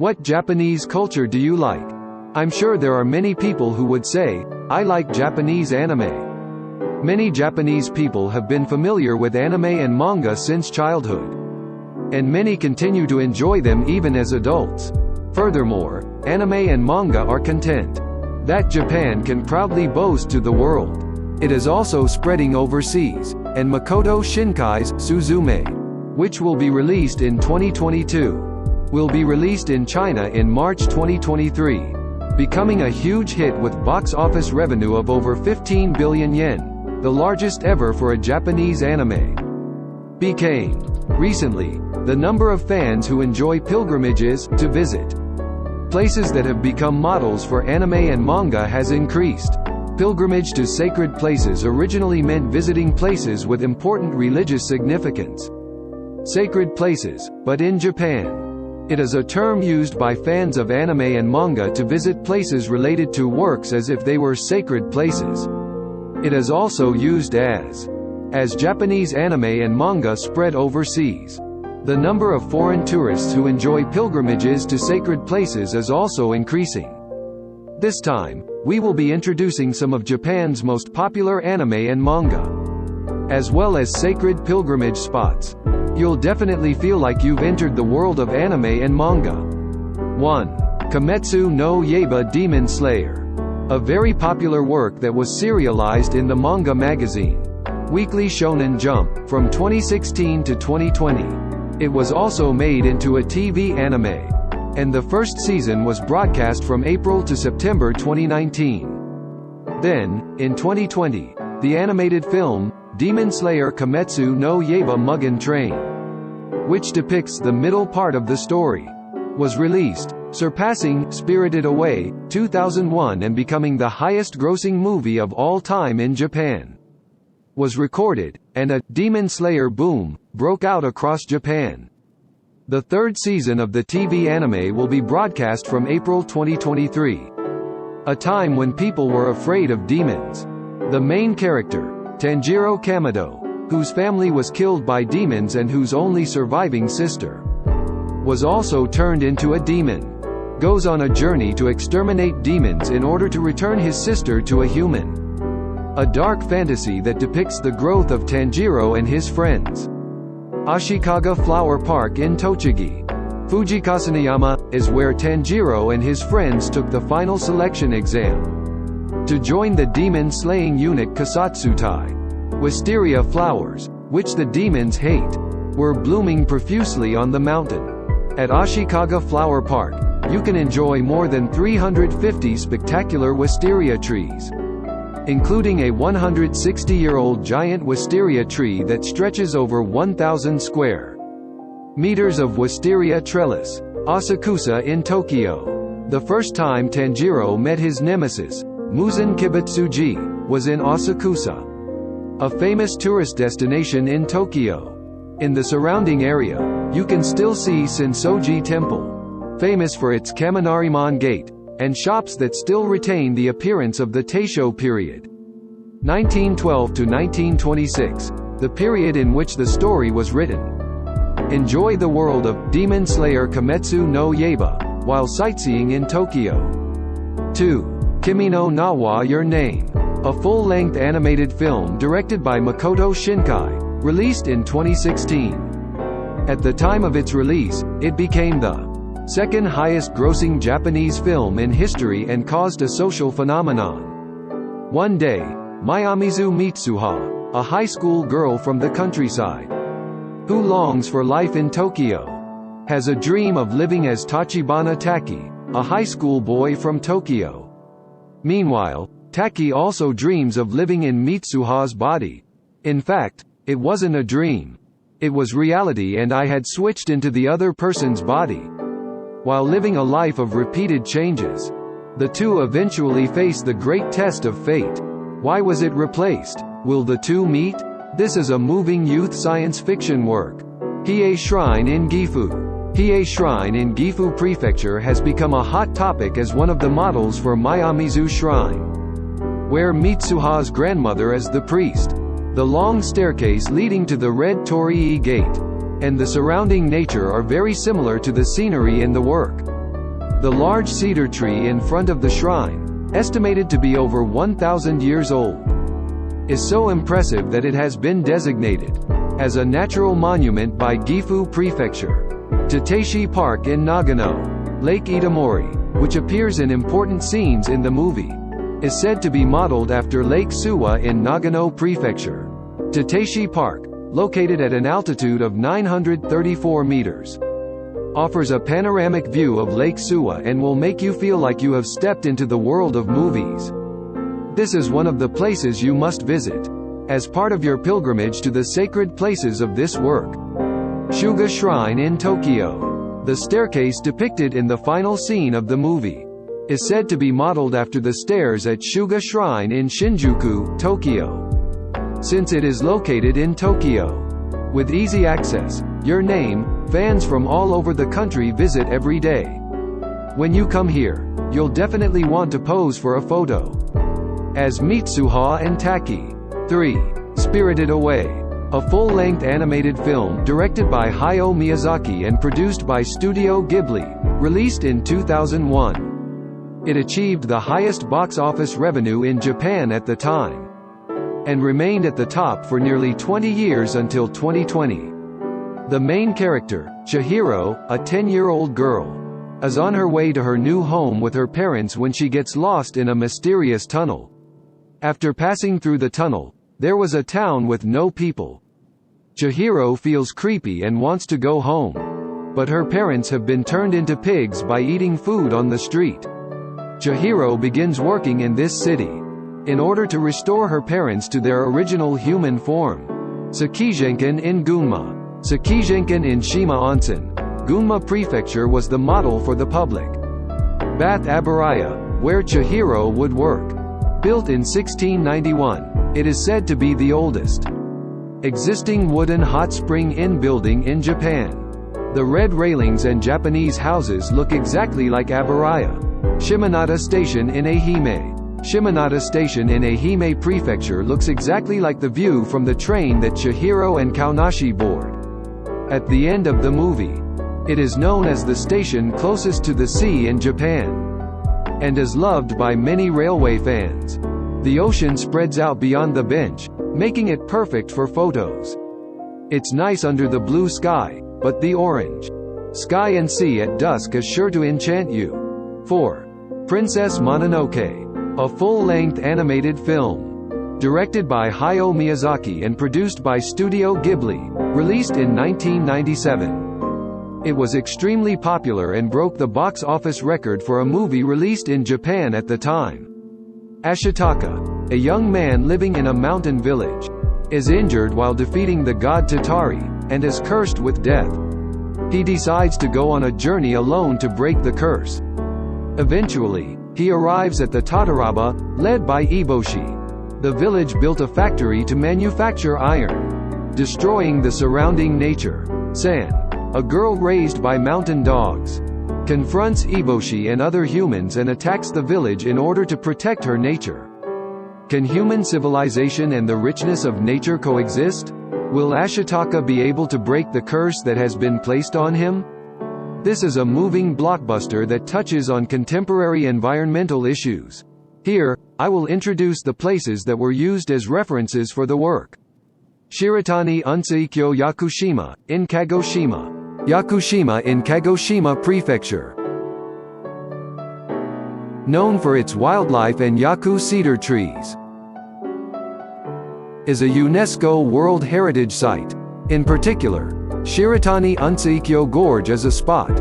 What Japanese culture do you like? I'm sure there are many people who would say, I like Japanese anime. Many Japanese people have been familiar with anime and manga since childhood. And many continue to enjoy them even as adults. Furthermore, anime and manga are content that Japan can proudly boast to the world. It is also spreading overseas, and Makoto Shinkai's Suzume, which will be released in 2022, will be released in China in March 2023. Becoming a huge hit with box office revenue of over 15 billion yen, the largest ever for a Japanese anime. Became, recently, the number of fans who enjoy pilgrimages to visit places that have become models for anime and manga has increased. Pilgrimage to sacred places originally meant visiting places with important religious significance. Sacred places, but in Japan, it is a term used by fans of anime and manga to visit places related to works as if they were sacred places. It is also used as Japanese anime and manga spread overseas, the number of foreign tourists who enjoy pilgrimages to sacred places is also increasing. This time, we will be introducing some of Japan's most popular anime and manga, as well as sacred pilgrimage spots. You'll definitely feel like you've entered the world of anime and manga. 1. Kimetsu no Yaiba Demon Slayer. A very popular work that was serialized in the manga magazine, Weekly Shonen Jump, from 2016 to 2020. It was also made into a TV anime, and the first season was broadcast from April to September 2019. Then, in 2020, the animated film, Demon Slayer Kimetsu no Yaiba Mugen Train, which depicts the middle part of the story, was released, surpassing Spirited Away 2001 and becoming the highest-grossing movie of all time in Japan. Was recorded, and a Demon Slayer boom broke out across Japan. The third season of the TV anime will be broadcast from April 2023. A time when people were afraid of demons. The main character, Tanjiro Kamado, whose family was killed by demons and whose only surviving sister was also turned into a demon, goes on a journey to exterminate demons in order to return his sister to a human. A dark fantasy that depicts the growth of Tanjiro and his friends. Ashikaga Flower Park in Tochigi, Fujikasanayama, is where Tanjiro and his friends took the final selection exam to join the demon-slaying eunuch Kasatsutai. Wisteria flowers, which the demons hate, were blooming profusely on the mountain. At Ashikaga Flower Park, you can enjoy more than 350 spectacular wisteria trees, including a 160-year-old giant wisteria tree that stretches over 1,000 square meters of wisteria trellis. Asakusa in Tokyo. The first time Tanjiro met his nemesis, Muzan Kibutsuji, was in Asakusa, a famous tourist destination in Tokyo. In the surrounding area, you can still see Sensoji Temple, famous for its Kaminariman Gate, and shops that still retain the appearance of the Taisho period. 1912 to 1926, the period in which the story was written. Enjoy the world of Demon Slayer Kimetsu no Yaiba while sightseeing in Tokyo. 2. Kimi no Na wa Your Name. A full-length animated film directed by Makoto Shinkai, released in 2016. At the time of its release, it became the second highest-grossing Japanese film in history and caused a social phenomenon. One day, Mayamizu Mitsuha, a high school girl from the countryside, who longs for life in Tokyo, has a dream of living as Tachibana Taki, a high school boy from Tokyo. Meanwhile, Taki also dreams of living in Mitsuha's body. In fact, it wasn't a dream. It was reality, and I had switched into the other person's body. While living a life of repeated changes, the two eventually face the great test of fate. Why was it replaced? Will the two meet? This is a moving youth science fiction work. Hiei Shrine in Gifu. Hiei Shrine in Gifu Prefecture has become a hot topic as one of the models for Mayamizu Shrine, where Mitsuha's grandmother is the priest. The long staircase leading to the Red Torii Gate and the surrounding nature are very similar to the scenery in the work. The large cedar tree in front of the shrine, estimated to be over 1,000 years old, is so impressive that it has been designated as a natural monument by Gifu Prefecture. Tateishi Park in Nagano, Lake Itamori, which appears in important scenes in the movie, is said to be modeled after Lake Suwa in Nagano Prefecture. Tateishi Park, located at an altitude of 934 meters, offers a panoramic view of Lake Suwa and will make you feel like you have stepped into the world of movies. This is one of the places you must visit as part of your pilgrimage to the sacred places of this work. Shuga Shrine in Tokyo. The staircase depicted in the final scene of the movie is said to be modeled after the stairs at Shuga Shrine in Shinjuku, Tokyo. Since it is located in Tokyo, with easy access, your name, fans from all over the country visit every day. When you come here, you'll definitely want to pose for a photo. As Mitsuha and Taki. 3. Spirited Away. A full-length animated film directed by Hayao Miyazaki and produced by Studio Ghibli, released in 2001. It achieved the highest box office revenue in Japan at the time, and remained at the top for nearly 20 years until 2020. The main character, Chihiro, a 10-year-old girl, is on her way to her new home with her parents when she gets lost in a mysterious tunnel. After passing through the tunnel, there was a town with no people. Chihiro feels creepy and wants to go home, but her parents have been turned into pigs by eating food on the street. Chihiro begins working in this city in order to restore her parents to their original human form. Sakizenkan in Gunma. Sakizenkan in Shima Onsen, Gunma Prefecture was the model for the public bath Aburaya, where Chihiro would work. Built in 1691, it is said to be the oldest existing wooden hot spring inn building in Japan. The red railings and Japanese houses look exactly like Aburaya. Shimanada Station in Ehime. Shimanada Station in Ehime Prefecture looks exactly like the view from the train that Chihiro and Kaonashi board at the end of the movie. It is known as the station closest to the sea in Japan, and is loved by many railway fans. The ocean spreads out beyond the bench, making it perfect for photos. It's nice under the blue sky, but the orange sky and sea at dusk is sure to enchant you. 4. Princess Mononoke. A full-length animated film, directed by Hayao Miyazaki and produced by Studio Ghibli, released in 1997. It was extremely popular and broke the box office record for a movie released in Japan at the time. Ashitaka, a young man living in a mountain village, is injured while defeating the god Tatari, and is cursed with death. He decides to go on a journey alone to break the curse. Eventually, he arrives at the Tataraba, led by Eboshi. The village built a factory to manufacture iron, destroying the surrounding nature. San, a girl raised by mountain dogs, confronts Eboshi and other humans and attacks the village in order to protect her nature. Can human civilization and the richness of nature coexist? Will Ashitaka be able to break the curse that has been placed on him? This is a moving blockbuster that touches on contemporary environmental issues. Here, I will introduce the places that were used as references for the work. Shiratani Unseikyo Yakushima, in Kagoshima. Yakushima in Kagoshima Prefecture. Known for its wildlife and Yaku cedar trees, is a UNESCO World Heritage Site. In particular, Shiratani Unseikyo Gorge is a spot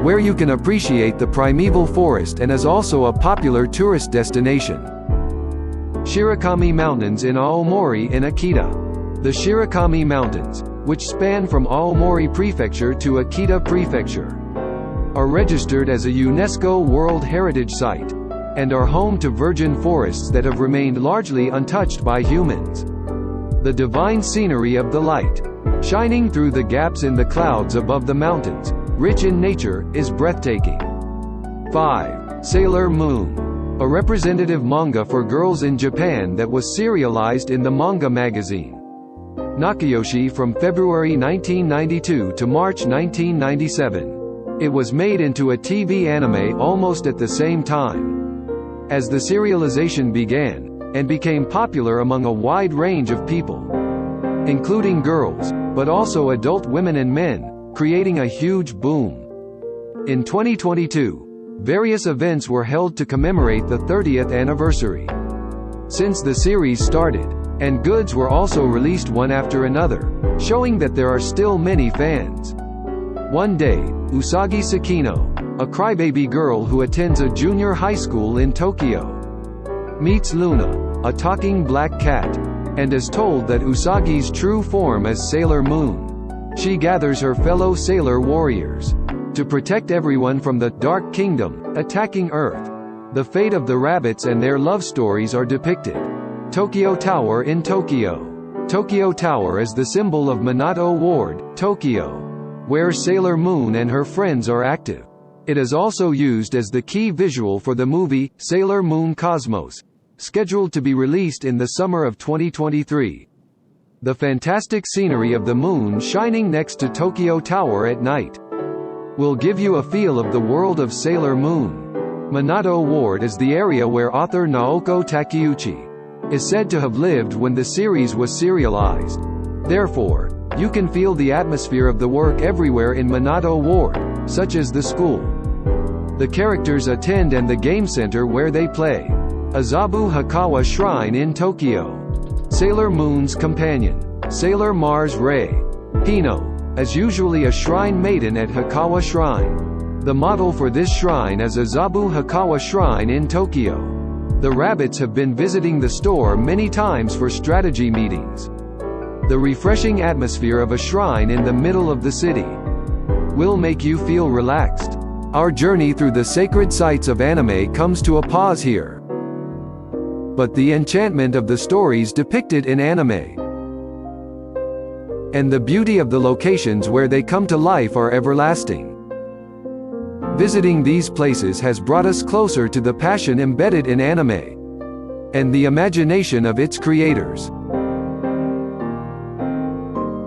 where you can appreciate the primeval forest and is also a popular tourist destination. Shirakami Mountains in Aomori in Akita. The Shirakami Mountains, which span from Aomori Prefecture to Akita Prefecture, are registered as a UNESCO World Heritage Site, and are home to virgin forests that have remained largely untouched by humans. The divine scenery of the light, shining through the gaps in the clouds above the mountains, rich in nature, is breathtaking. 5. Sailor Moon. A representative manga for girls in Japan that was serialized in the manga magazine Nakayoshi from February 1992 to March 1997. It was made into a TV anime almost at the same time. As the serialization began, and became popular among a wide range of people, including girls, but also adult women and men, creating a huge boom. In 2022, various events were held to commemorate the 30th anniversary since the series started, and goods were also released one after another, showing that there are still many fans. One day, Usagi Sakino, a crybaby girl who attends a junior high school in Tokyo, meets Luna, a talking black cat, and is told that Usagi's true form is Sailor Moon. She gathers her fellow sailor warriors to protect everyone from the Dark Kingdom attacking Earth. The fate of the rabbits and their love stories are depicted. Tokyo Tower in Tokyo. Tokyo Tower is the symbol of Minato Ward, Tokyo, where Sailor Moon and her friends are active. It is also used as the key visual for the movie, Sailor Moon Cosmos, scheduled to be released in the summer of 2023. The fantastic scenery of the moon shining next to Tokyo Tower at night will give you a feel of the world of Sailor Moon. Minato Ward is the area where author Naoko Takeuchi is said to have lived when the series was serialized. Therefore, you can feel the atmosphere of the work everywhere in Minato Ward, such as the school the characters attend and the game center where they play. Azabu Hakawa Shrine in Tokyo. Sailor Moon's companion, Sailor Mars Ray Hino, is usually a shrine maiden at Hakawa Shrine. The model for this shrine is Azabu Hakawa Shrine in Tokyo. The rabbits have been visiting the store many times for strategy meetings. The refreshing atmosphere of a shrine in the middle of the city will make you feel relaxed. Our journey through the sacred sites of anime comes to a pause here. But the enchantment of the stories depicted in anime and the beauty of the locations where they come to life are everlasting. Visiting these places has brought us closer to the passion embedded in anime and the imagination of its creators.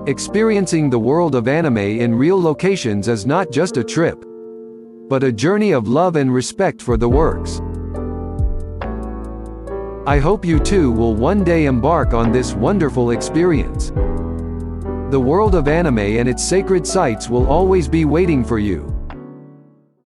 Experiencing the world of anime in real locations is not just a trip, but a journey of love and respect for the works. I hope you too will one day embark on this wonderful experience. The world of anime and its sacred sites will always be waiting for you.